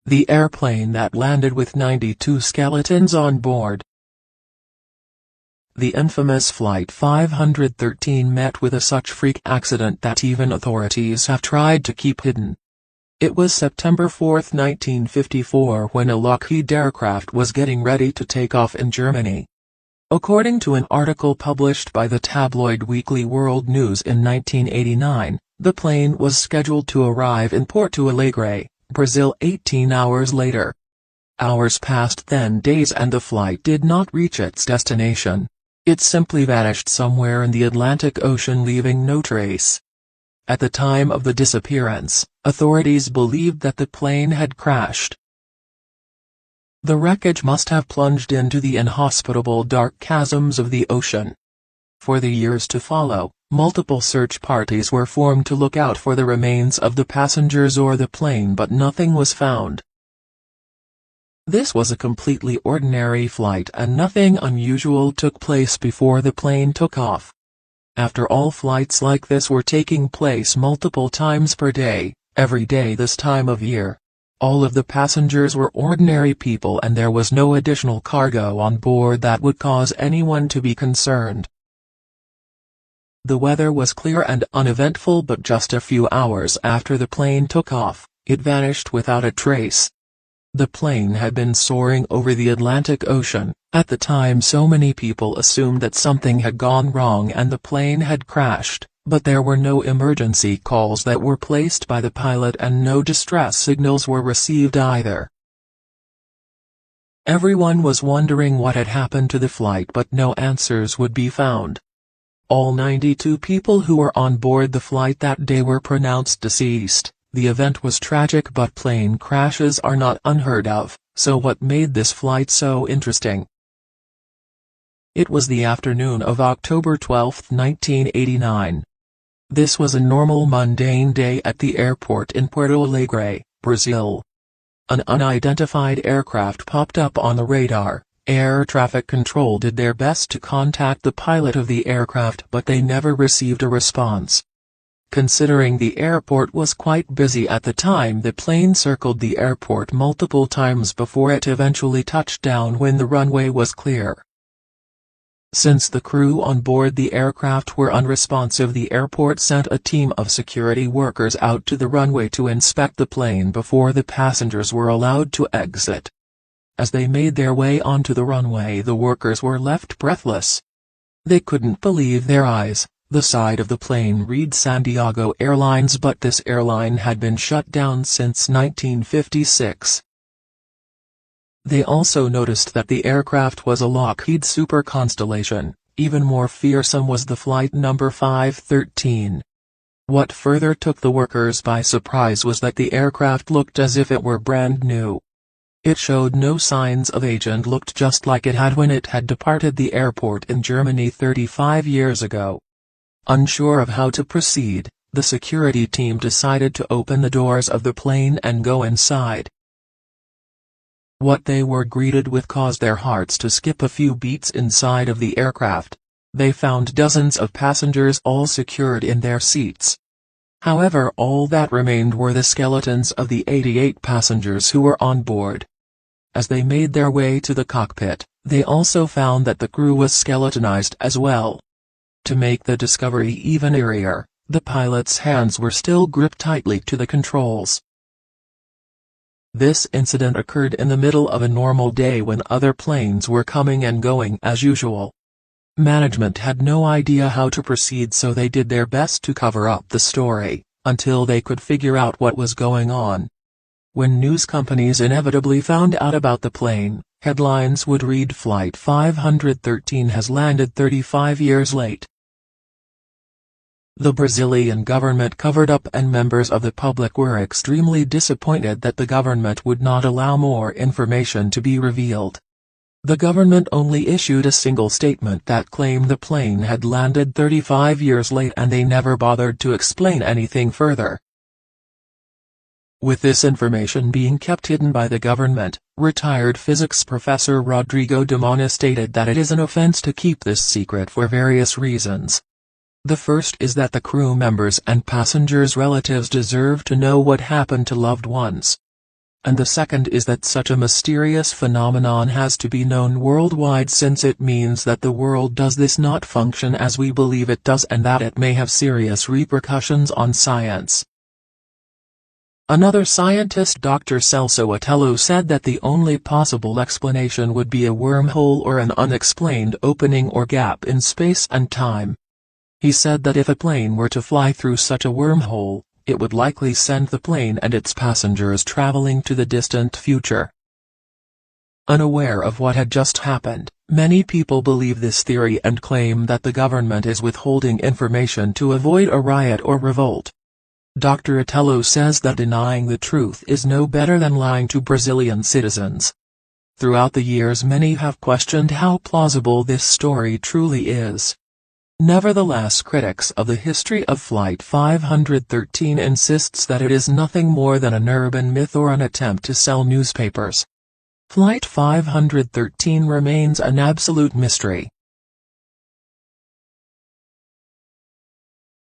the airplane that landed with 92 skeletons on board. The infamous Flight 513 met with such freak accident that even authorities have tried to keep hidden. It was September 4, 1954 when a Lockheed aircraft was getting ready to take off in Germany. According to an article published by the tabloid weekly World News in 1989, the plane was scheduled to arrive in Porto Alegre, Brazil 18 hours later. Hours passed, then days, and the flight did not reach its destination. It simply vanished somewhere in the Atlantic Ocean, leaving no trace. At the time of the disappearance, authorities believed that the plane had crashed. The wreckage must have plunged into the inhospitable dark chasms of the ocean. For the years to follow, multiple search parties were formed to look out for the remains of the passengers or the plane, but nothing was found. This was a completely ordinary flight and nothing unusual took place before the plane took off. After all, flights like this were taking place multiple times per day, every day this time of year. All of the passengers were ordinary people and there was no additional cargo on board that would cause anyone to be concerned. The weather was clear and uneventful, but just a few hours after the plane took off, it vanished without a trace. The plane had been soaring over the Atlantic Ocean. At the time, so many people assumed that something had gone wrong and the plane had crashed, but there were no emergency calls that were placed by the pilot and no distress signals were received either. Everyone was wondering what had happened to the flight, but no answers would be found. All 92 people who were on board the flight that day were pronounced deceased. The event was tragic, but plane crashes are not unheard of, so what made this flight so interesting? It was the afternoon of October 12, 1989. This was a normal mundane day at the airport in Porto Alegre, Brazil. An unidentified aircraft popped up on the radar. Air traffic control did their best to contact the pilot of the aircraft, but they never received a response. Considering the airport was quite busy at the time, the plane circled the airport multiple times before it eventually touched down when the runway was clear. Since the crew on board the aircraft were unresponsive, the airport sent a team of security workers out to the runway to inspect the plane before the passengers were allowed to exit. As they made their way onto the runway, the workers were left breathless. They couldn't believe their eyes. The side of the plane read Santiago Airlines, but this airline had been shut down since 1956. They also noticed that the aircraft was a Lockheed Super Constellation. Even more fearsome was the flight number 513. What further took the workers by surprise was that the aircraft looked as if it were brand new. It showed no signs of age and looked just like it had when it had departed the airport in Germany 35 years ago. Unsure of how to proceed, the security team decided to open the doors of the plane and go inside. What they were greeted with caused their hearts to skip a few beats. Inside of the aircraft, they found dozens of passengers, all secured in their seats. However, all that remained were the skeletons of the 88 passengers who were on board. As they made their way to the cockpit, they also found that the crew was skeletonized as well. To make the discovery even eerier, the pilot's hands were still gripped tightly to the controls. This incident occurred in the middle of a normal day when other planes were coming and going as usual. Management had no idea how to proceed, so they did their best to cover up the story, until they could figure out what was going on. When news companies inevitably found out about the plane, headlines would read Flight 513 has landed 35 years late. The Brazilian government covered up and members of the public were extremely disappointed that the government would not allow more information to be revealed. The government only issued a single statement that claimed the plane had landed 35 years late, and they never bothered to explain anything further. With this information being kept hidden by the government, retired physics professor Rodrigo de Mana stated that it is an offense to keep this secret for various reasons. The first is that the crew members and passengers' relatives deserve to know what happened to loved ones. and the second is that such a mysterious phenomenon has to be known worldwide, since it means that the world does this not function as we believe it does, and that it may have serious repercussions on science. Another scientist, Dr. Celso Otello, said that the only possible explanation would be a wormhole or an unexplained opening or gap in space and time. He said that if a plane were to fly through such a wormhole, it would likely send the plane and its passengers traveling to the distant future. Unaware of what had just happened, many people believe this theory and claim that the government is withholding information to avoid a riot or revolt. Dr. Otello says that denying the truth is no better than lying to Brazilian citizens. Throughout the years, many have questioned how plausible this story truly is. Nevertheless, critics of the history of Flight 513 insists that it is nothing more than an urban myth or an attempt to sell newspapers. Flight 513 remains an absolute mystery.